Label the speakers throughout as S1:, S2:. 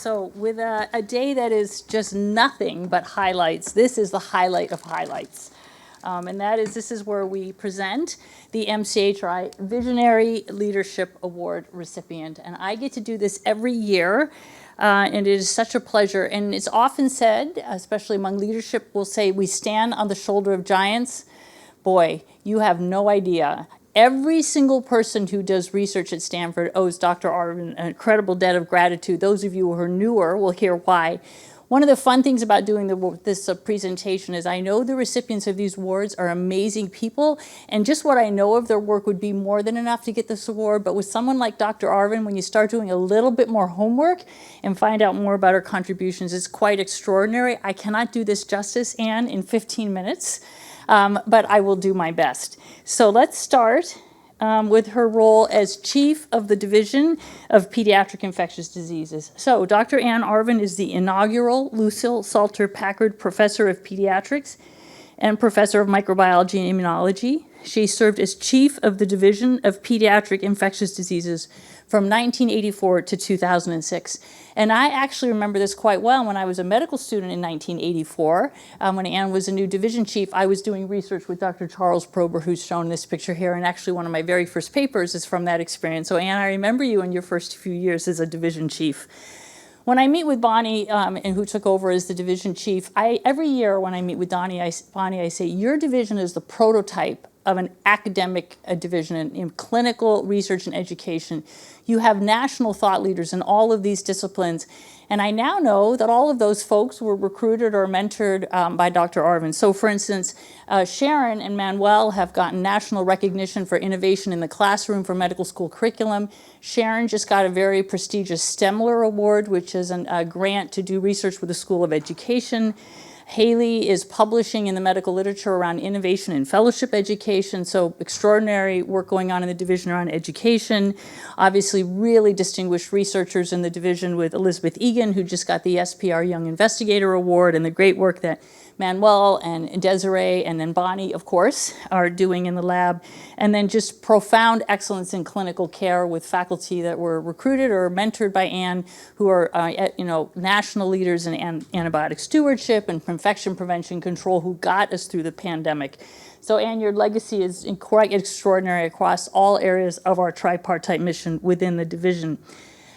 S1: So with a day that is just nothing but highlights, this is the highlight of highlights. And this is where we present the MCHRI Visionary Leadership Award recipient. And I get to do this every year, and it is such a pleasure. And it's often said, especially among leadership, we'll say we stand on the shoulder of giants. Boy, you have no idea. Every single person who does research at Stanford owes Dr. Arvin an incredible debt of gratitude. Those of you who are newer will hear why. One of the fun things about doing this presentation is I know the recipients of these awards are amazing people, and just what I know of their work would be more than enough to get this award. But with someone like Dr. Arvin, when you start doing a little bit more homework and find out more about her contributions, it's quite extraordinary. I cannot do this justice, Anne, in 15 minutes. But I will do my best. So let's start with her role as Chief of the Division of Pediatric Infectious Diseases. So Dr. Ann Arvin is the inaugural Lucille Salter Packard Professor of Pediatrics and Professor of Microbiology and Immunology. She served as Chief of the Division of Pediatric Infectious Diseases from 1984 to 2006. And I actually remember this quite well. When I was a medical student in 1984, when Anne was a new division chief, I was doing research with Dr. Charles Prober, who's shown in this picture here, and actually one of my very first papers is from that experience. So Anne, I remember you in your first few years as a division chief. When I meet with Bonnie, and who took over as the division chief, every year when I meet with Bonnie, I say, your division is the prototype of an academic division in clinical research and education. You have national thought leaders in all of these disciplines. And I now know that all of those folks were recruited or mentored by Dr. Arvin. So for instance, Sharon and Manuel have gotten national recognition for innovation in the classroom for medical school curriculum. Sharon just got a very prestigious Stemler Award, which is a grant to do research with the School of Education. Haley is publishing in the medical literature around innovation and fellowship education, so extraordinary work going on in the division around education. Obviously, really distinguished researchers in the division with Elizabeth Egan, who just got the SPR Young Investigator Award, and the great work that Manuel and Desiree and then Bonnie, of course, are doing in the lab. And then just profound excellence in clinical care with faculty that were recruited or mentored by Anne, who are national leaders in antibiotic stewardship and infection prevention control, who got us through the pandemic. So Anne, your legacy is quite extraordinary across all areas of our tripartite mission within the division.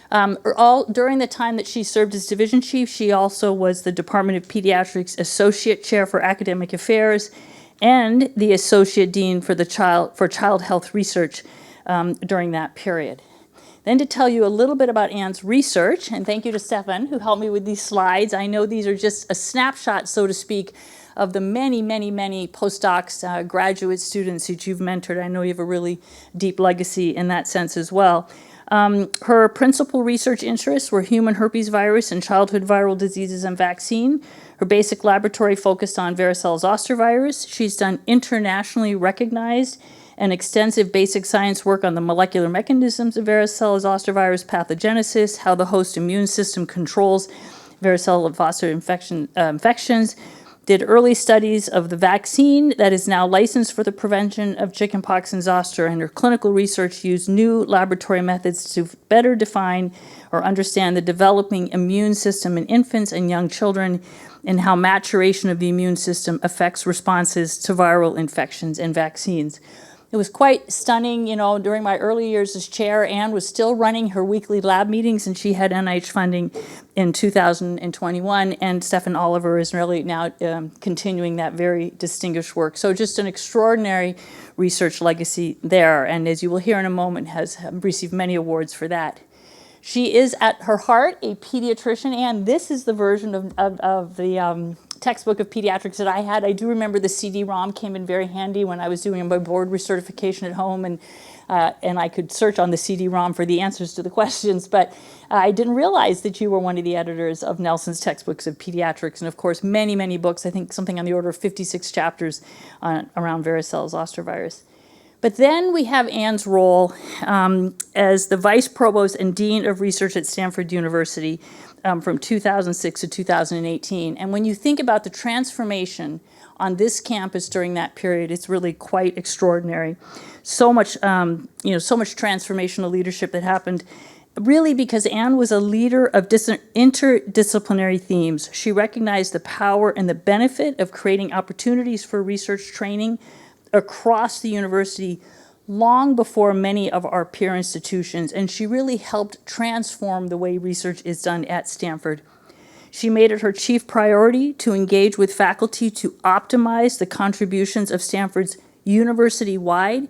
S1: During the time that she served as division chief, she also was the Department of Pediatrics Associate Chair for Academic Affairs and the Associate Dean for Child Health Research during that period. Then to tell you a little bit about Anne's research, and thank you to Stefan who helped me with these slides. I know these are just a snapshot, so to speak, of the many, many, many postdocs, graduate students that you've mentored. I know you have a really deep legacy in that sense as well. Her principal research interests were human herpes virus and childhood viral diseases and vaccine. Her basic laboratory focused on varicella zoster virus. She's done internationally recognized and extensive basic science work on the molecular mechanisms of varicella zoster virus pathogenesis, how the host immune system controls varicella zoster infections. Did early studies of the vaccine that is now licensed for the prevention of chickenpox and zoster, and her clinical research used new laboratory methods to better define or understand the developing immune system in infants and young children and how maturation of the immune system affects responses to viral infections and vaccines. It was quite stunning, during my early years as chair, Anne was still running her weekly lab meetings, and she had NIH funding in 2021, and Stefan Oliver is really now continuing that very distinguished work. So just an extraordinary research legacy there, and as you will hear in a moment, has received many awards for that. She is, at her heart, a pediatrician, and this is the version of the textbook of pediatrics that I had. I do remember the CD-ROM came in very handy when I was doing my board recertification at home, and I could search on the CD-ROM for the answers to the questions, but I didn't realize that you were one of the editors of Nelson's textbooks of pediatrics, and of course many, many books, I think something on the order of 56 chapters around varicella zoster virus. But then we have Anne's role as the Vice Provost and Dean of Research at Stanford University from 2006 to 2018. And when you think about the transformation on this campus during that period, it's really quite extraordinary. So much, so much transformational leadership that happened really because Anne was a leader of interdisciplinary themes. She recognized the power and the benefit of creating opportunities for research training across the university long before many of our peer institutions, and she really helped transform the way research is done at Stanford. She made it her chief priority to engage with faculty to optimize the contributions of Stanford's university-wide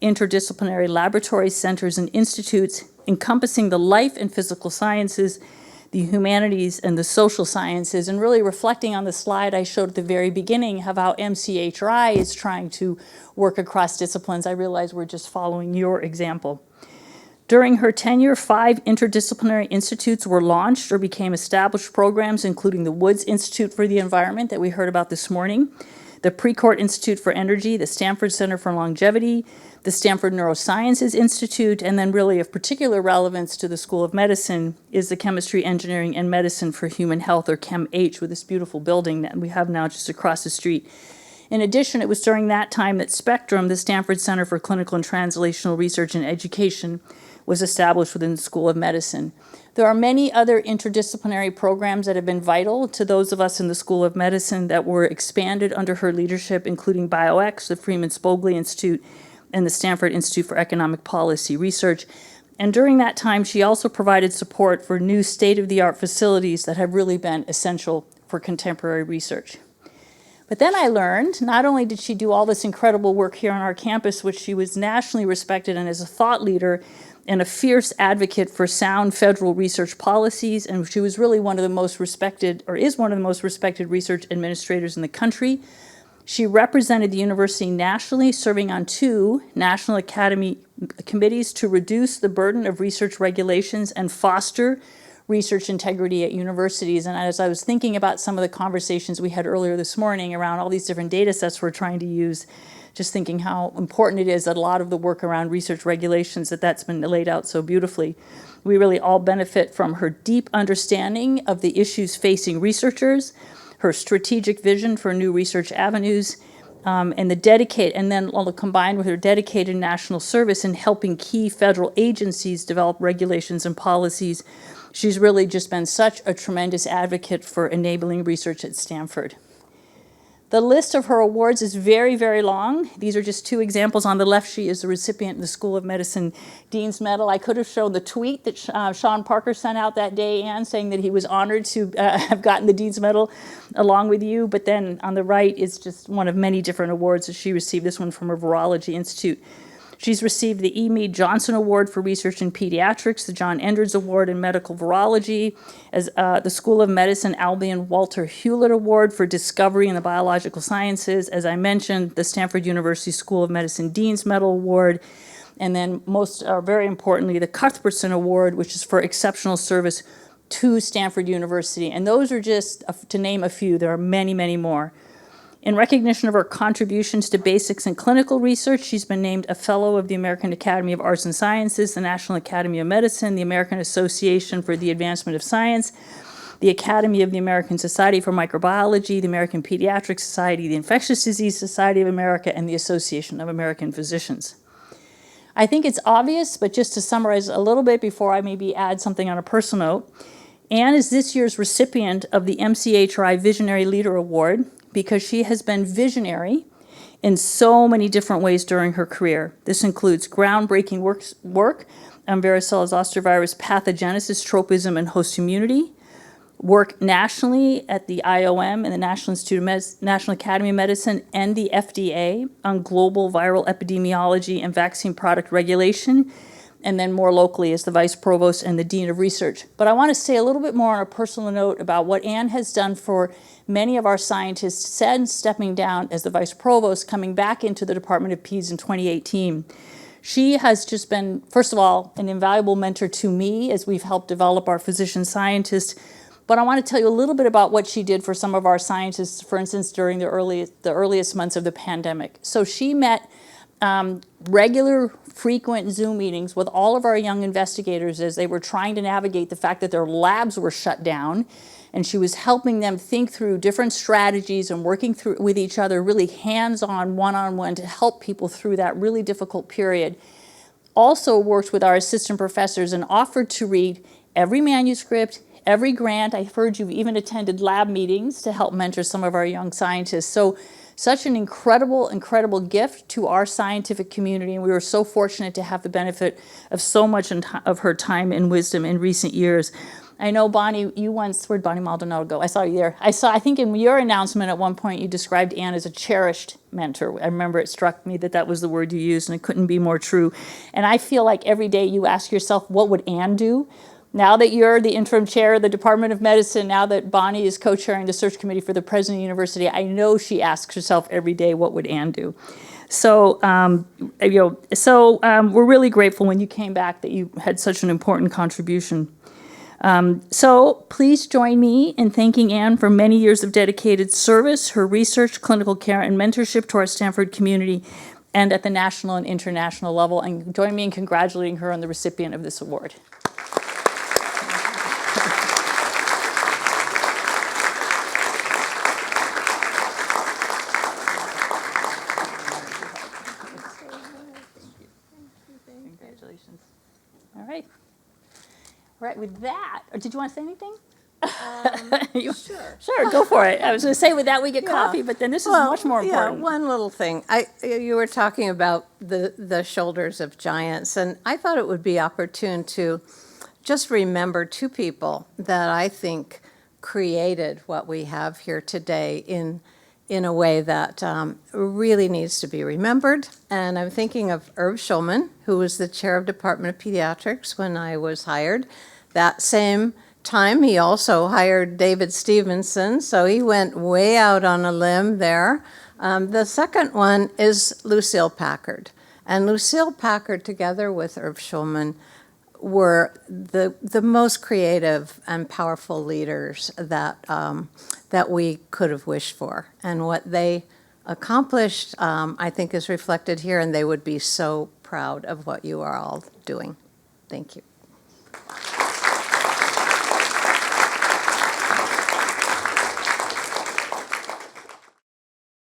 S1: interdisciplinary laboratory centers and institutes encompassing the life and physical sciences, the humanities, and the social sciences, and really reflecting on the slide I showed at the very beginning of how MCHRI is trying to work across disciplines. I realize we're just following your example. During her tenure, 5 interdisciplinary institutes were launched or became established programs, including the Woods Institute for the Environment that we heard about this morning, the Precourt Institute for Energy, the Stanford Center for Longevity, the Stanford Neurosciences Institute, and then really of particular relevance to the School of Medicine is the Chemistry, Engineering, and Medicine for Human Health, or ChemH, with this beautiful building that we have now just across the street. In addition, it was during that time that Spectrum, the Stanford Center for Clinical and Translational Research and Education, was established within the School of Medicine. There are many other interdisciplinary programs that have been vital to those of us in the School of Medicine that were expanded under her leadership, including BioX, the Freeman Spogli Institute, and the Stanford Institute for Economic Policy Research. And during that time, she also provided support for new state-of-the-art facilities that have really been essential for contemporary research. But then I learned, not only did she do all this incredible work here on our campus, which she was nationally respected and as a thought leader and a fierce advocate for sound federal research policies, and she was really one of the most respected, or is one of the most respected research administrators in the country. She represented the university nationally, serving on 2 National Academy committees to reduce the burden of research regulations and foster research integrity at universities. And as I was thinking about some of the conversations we had earlier this morning around all these different data sets we're trying to use, just thinking how important it is that a lot of the work around research regulations, that's been laid out so beautifully. We really all benefit from her deep understanding of the issues facing researchers, her strategic vision for new research avenues, and then all combined with her dedicated national service in helping key federal agencies develop regulations and policies. She's really just been such a tremendous advocate for enabling research at Stanford. The list of her awards is very, very long. These are just 2 examples. On the left, she is the recipient of the School of Medicine Dean's Medal. I could have shown the tweet that Sean Parker sent out that day, Anne, saying that he was honored to have gotten the Dean's Medal along with you. But then on the right is just one of many different awards that she received, this one from her Virology Institute. She's received the E. Mead Johnson Award for Research in Pediatrics, the John Enders Award in Medical Virology, as the School of Medicine Albion Walter Hewlett Award for Discovery in the Biological Sciences, as I mentioned, the Stanford University School of Medicine Dean's Medal Award, and then very importantly, the Cuthbertson Award, which is for exceptional service to Stanford University. And those are just, to name a few, there are many, many more. In recognition of her contributions to basics and clinical research, she's been named a Fellow of the American Academy of Arts and Sciences, the National Academy of Medicine, the American Association for the Advancement of Science, the Academy of the American Society for Microbiology, the American Pediatric Society, the Infectious Disease Society of America, and the Association of American Physicians. I think it's obvious, but just to summarize a little bit before I maybe add something on a personal note, Anne is this year's recipient of the MCHRI Visionary Leader Award, because she has been visionary in so many different ways during her career. This includes groundbreaking work on varicella zoster virus pathogenesis, tropism, and host immunity, work nationally at the IOM and the National National Academy of Medicine and the FDA on global viral epidemiology and vaccine product regulation, and then more locally as the Vice Provost and the Dean of Research. But I want to say a little bit more on a personal note about what Anne has done for many of our scientists since stepping down as the Vice Provost, coming back into the Department of Peds in 2018. She has just been, first of all, an invaluable mentor to me as we've helped develop our physician scientists. But I want to tell you a little bit about what she did for some of our scientists, for instance, during the earliest months of the pandemic. So she met regular, frequent Zoom meetings with all of our young investigators as they were trying to navigate the fact that their labs were shut down. And she was helping them think through different strategies and working through with each other, really hands-on, one-on-one, to help people through that really difficult period. also worked with our assistant professors and offered to read every manuscript, every grant. I've heard you've even attended lab meetings to help mentor some of our young scientists. So such an incredible, incredible gift to our scientific community, and we were so fortunate to have the benefit of so much of her time and wisdom in recent years. I know, Bonnie, you once, where'd Bonnie Maldonado go? I saw you there. I think in your announcement at one point you described Anne as a cherished mentor. I remember it struck me that that was the word you used, and it couldn't be more true. And I feel like every day you ask yourself, what would Anne do? Now that you're the interim chair of the Department of Medicine, now that Bonnie is co-chairing the search committee for the president of the university, I know she asks herself every day, what would Anne do? So, we're really grateful when you came back that you had such an important contribution. So please join me in thanking Anne for many years of dedicated service, her research, clinical care, and mentorship to our Stanford community and at the national and international level. And join me in congratulating her on the recipient of this award. Congratulations. All right. All right, with that, or did you want to say anything?
S2: Sure.
S1: Sure, go for it. I was going to say with that we get coffee, but then this is much more important.
S2: Yeah, one little thing. You were talking about the shoulders of giants, and I thought it would be opportune to just remember two people that I think created what we have here today in a way that really needs to be remembered. And I'm thinking of Irv Schulman, who was the chair of Department of Pediatrics when I was hired. That same time, he also hired David Stevenson, so he went way out on a limb there. The second one is Lucille Packard. And Lucille Packard, together with Irv Schulman, were the most creative and powerful leaders that we could have wished for. And what they accomplished, I think, is reflected here, and they would be so proud of what you are all doing. Thank you.